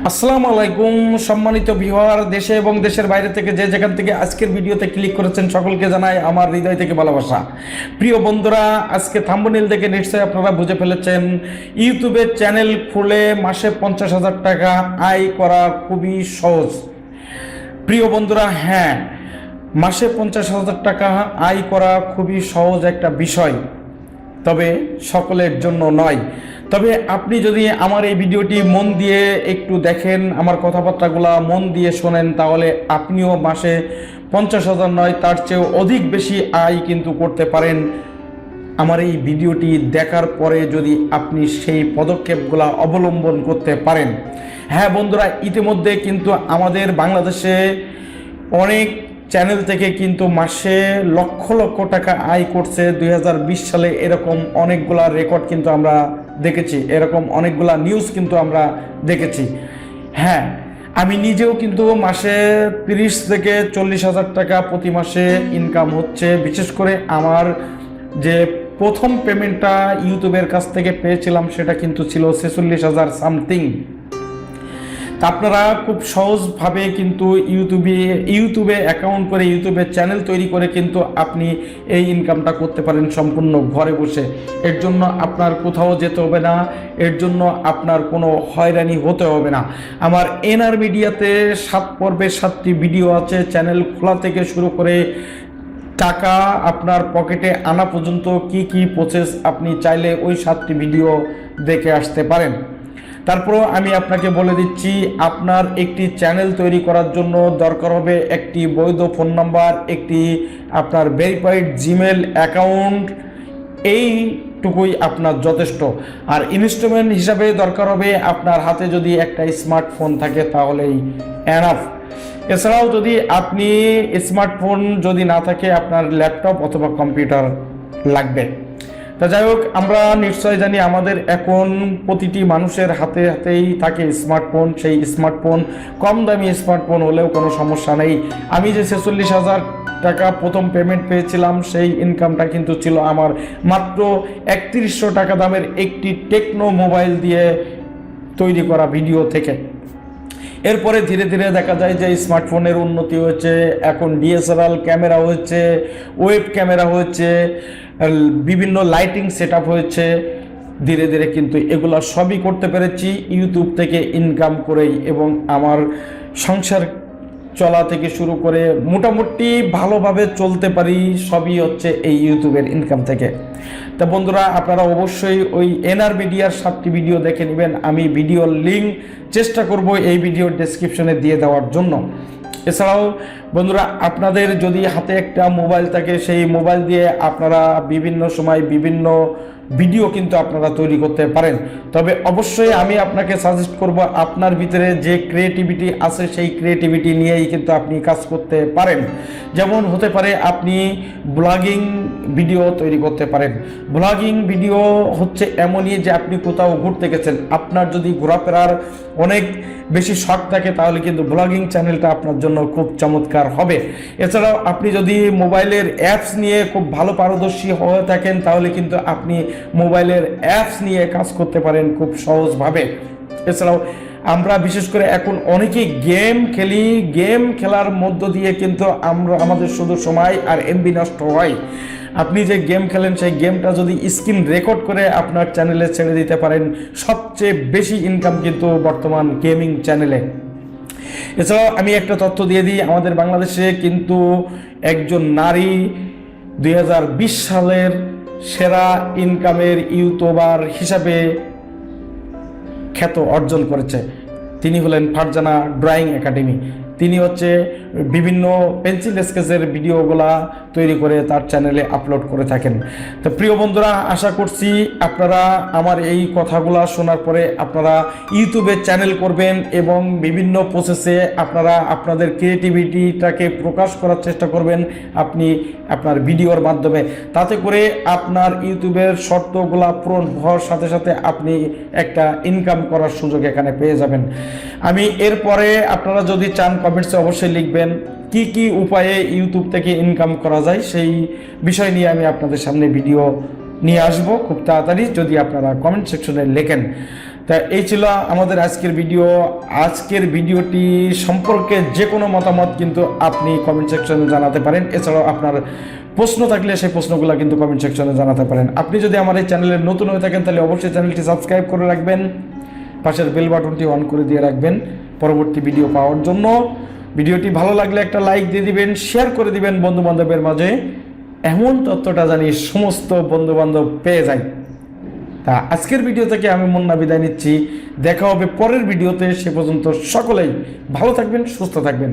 আসসালামু আলাইকুম সম্মানিত ভিউয়ার, দেশে এবং দেশের বাইরে থেকে যে যেখান থেকে আজকের ভিডিওতে ক্লিক করেছেন সকলকে জানাই আমার হৃদয় থেকে ভালোবাসা। প্রিয় বন্ধুরা, আজকে থাম্বনেল দেখে নিশ্চয়ই আপনারা বুঝে ফেলেছেন ইউটিউবে চ্যানেল খুলে মাসে 50,000 টাকা আয় করা খুবই সহজ। প্রিয় বন্ধুরা, হ্যাঁ, মাসে 50,000 টাকা আয় করা খুবই সহজ একটা বিষয়, তবে সকলের জন্য নয়। তবে আপনি যদি আমার এই ভিডিওটি মন দিয়ে একটু দেখেন, আমার কথাবার্তাগুলো মন দিয়ে শোনেন, তাহলে আপনিও মাসে 50,000 নয়, তার চেয়েও অধিক বেশি আয় কিন্তু করতে পারেন। আমার এই ভিডিওটি দেখার পরে যদি আপনি সেই পদক্ষেপগুলো অবলম্বন করতে পারেন। হ্যাঁ বন্ধুরা, ইতিমধ্যে কিন্তু আমাদের বাংলাদেশে অনেক চ্যানেল থেকে কিন্তু মাসে লক্ষ লক্ষ টাকা আয় করছে। 2020 সালে এরকম অনেকগুলা রেকর্ড কিন্তু আমরা দেখেছি, এরকম অনেকগুলা নিউজ কিন্তু আমরা দেখেছি। হ্যাঁ, আমি নিজেও কিন্তু মাসে 30 থেকে 40,000 টাকা প্রতি মাসে ইনকাম হচ্ছে। বিশেষ করে আমার যে প্রথম পেমেন্টটা ইউটিউবের কাছ থেকে পেয়েছিলাম সেটা কিন্তু ছিল 46,000 সামথিং। আপনারা খুব সহজভাবে কিন্তু ইউটিউবে অ্যাকাউন্ট করে ইউটিউবে চ্যানেল তৈরি করে কিন্তু আপনি এই ইনকামটা করতে পারেন সম্পূর্ণ ঘরে বসে। এর জন্য আপনার কোথাও যেতে হবে না, এর জন্য আপনার কোনো হয়রানি হতে হবে না। আমার এনআর মিডিয়াতে 7 পর্বের 7টি ভিডিও আছে, চ্যানেল খোলা থেকে শুরু করে টাকা আপনার পকেটে আনা পর্যন্ত কি কি প্রসেস আপনি চাইলে ওই 7টি ভিডিও দেখে আসতে পারেন। তারপরও আমি আপনাকে বলে দিচ্ছি, আপনার একটি চ্যানেল তৈরি করার জন্য দরকার হবে একটি বৈধ ফোন নাম্বার, একটি আপনার ভেরিফাইড জিমেল অ্যাকাউন্ট, এইটুকুই আপনার যথেষ্ট। আর ইনস্ট্রুমেন্ট হিসাবে দরকার হবে আপনার হাতে যদি একটা স্মার্টফোন থাকে তাহলেই এনাফ। এছাড়াও যদি আপনি স্মার্টফোন যদি না থাকে, আপনার ল্যাপটপ অথবা কম্পিউটার লাগবে। তা যাই হোক, আমরা নিশ্চয় জানি আমাদের এখন প্রতিটি মানুষের হাতে হাতেই থাকে স্মার্টফোন। সেই স্মার্টফোন কম দামি স্মার্টফোন হলেও কোনো সমস্যা নেই। আমি যে 46,000 টাকা প্রথম পেমেন্ট পেয়েছিলাম, সেই ইনকামটা কিন্তু ছিল আমার মাত্র 3100 টাকা দামের একটি টেকনো মোবাইল দিয়ে তৈরি করা ভিডিও থেকে। এরপরে ধীরে ধীরে দেখা যায় যে স্মার্টফোনের উন্নতি হয়েছে, এখন ডিএসএলআর ক্যামেরা হয়েছে, ওয়েব ক্যামেরা হয়েছে, বিভিন্ন লাইটিং সেট আপ হয়েছে। ধীরে ধীরে কিন্তু এগুলো সবই করতে পেরেছি ইউটিউব থেকে ইনকাম করেই, এবং আমার সংসার চলা থেকে শুরু করে মোটামুটি ভালোভাবে চলতে পারি, সবই হচ্ছে এই ইউটিউবের ইনকাম থেকে। তা বন্ধুরা, আপনারা অবশ্যই ওই এনআর মিডিয়ার 7টি ভিডিও দেখে নেবেন। আমি ভিডিওর লিঙ্ক চেষ্টা করব এই ভিডিওর ডেসক্রিপশনে দিয়ে দেওয়ার জন্য। এছাড়াও বন্ধুরা, আপনাদের যদি হাতে একটা মোবাইল থাকে, সেই মোবাইল দিয়ে আপনারা বিভিন্ন সময় বিভিন্ন ভিডিও কিন্তু আপনারা তৈরি করতে পারেন। তবে অবশ্যই আমি আপনাকে সাজেস্ট করব, আপনার ভিতরে যে ক্রিয়েটিভিটি আছে সেই ক্রিয়েটিভিটি নিয়েই কিন্তু আপনি কাজ করতে পারেন। যেমন হতে পারে আপনি ব্লগিং ভিডিও তৈরি করতে পারেন। ব্লগিং ভিডিও হচ্ছে এমনই যে আপনি কোথাও ঘুরতে গেছেন, আপনার যদি ঘোরাফেরার অনেক বেশি শখ থাকে তাহলে কিন্তু ব্লগিং চ্যানেলটা আপনার জন্য খুব চমৎকার হবে। এছাড়াও আপনি যদি মোবাইলের অ্যাপস নিয়ে খুব ভালো পারদর্শী হয়ে থাকেন তাহলে কিন্তু আপনি মোবাইলের অ্যাপস নিয়ে কাজ করতে পারেন খুব সহজভাবে। এছাড়াও আমরা বিশেষ করে এখন অনেকেই গেম খেলি, গেম খেলার মধ্য দিয়ে কিন্তু আমাদের শুধু সময় আর এমবি নষ্ট হয়। আপনি যে গেম খেলেন সেই গেমটা যদি স্ক্রিন রেকর্ড করে আপনার চ্যানেলে ছেড়ে দিতে পারেন, সবচেয়ে বেশি ইনকাম কিন্তু বর্তমান গেমিং চ্যানেলে। এছাড়াও আমি একটা তথ্য দিয়ে দিই, আমাদের বাংলাদেশে কিন্তু একজন নারী 2020 সালের সেরা ইনকামের ইউটিউবার হিসাবে খ্যাত অর্জন করেছে। তিনি হলেন ফারজানা ড্রয়িং একাডেমি। তিনি হচ্ছে বিভিন্ন পেন্সিল স্কেচের ভিডিওগুলা তৈরি করে তার চ্যানেলে আপলোড করে থাকেন। তো প্রিয় বন্ধুরা, আশা করছি আপনারা আমার এই কথাগুলো শোনার পরে আপনারা ইউটিউবে চ্যানেল করবেন এবং বিভিন্ন প্রসেসে আপনারা আপনাদের ক্রিয়েটিভিটিটাকে প্রকাশ করার চেষ্টা করবেন আপনি আপনার ভিডিওর মাধ্যমে। তাতে করে আপনার ইউটিউবের শর্তগুলা পূরণ হওয়ার সাথে সাথে আপনি একটা ইনকাম করার সুযোগ এখানে পেয়ে যাবেন। আমি এরপরে আপনারা যদি চান কমেন্টসে অবশ্যই লিখবেন কি কি উপায়ে ইউটিউব থেকে ইনকাম করা যায়, সেই বিষয় নিয়ে আমি আপনাদের সামনে ভিডিও নিয়ে আসব খুব তাড়াতাড়ি, যদি আপনারা কমেন্ট সেকশনে লেখেন। তা এই ছিল আমাদের আজকের ভিডিও। আজকের ভিডিওটি সম্পর্কে যে কোনো মতামত কিন্তু আপনি কমেন্ট সেকশনে জানাতে পারেন। এছাড়াও আপনার প্রশ্ন থাকলে সেই প্রশ্নগুলো কিন্তু কমেন্ট সেকশনে জানাতে পারেন। আপনি যদি আমার এই চ্যানেলে নতুন হয়ে থাকেন তাহলে অবশ্যই চ্যানেলটি সাবস্ক্রাইব করে রাখবেন, পাশের বেল বাটনটি অন করে দিয়ে রাখবেন পরবর্তী ভিডিও পাওয়ার জন্য। ভিডিওটি ভালো লাগলে একটা লাইক দিয়ে দিবেন, শেয়ার করে দিবেন বন্ধু বান্ধবের মাঝে, এমন তথ্যটা জানি সমস্ত বন্ধু বান্ধব পেয়ে যায়। তা আজকের ভিডিও থেকে আমি মুন্না বিদায় নিচ্ছি। দেখা হবে পরের ভিডিওতে। সে পর্যন্ত সকলেই ভালো থাকবেন, সুস্থ থাকবেন।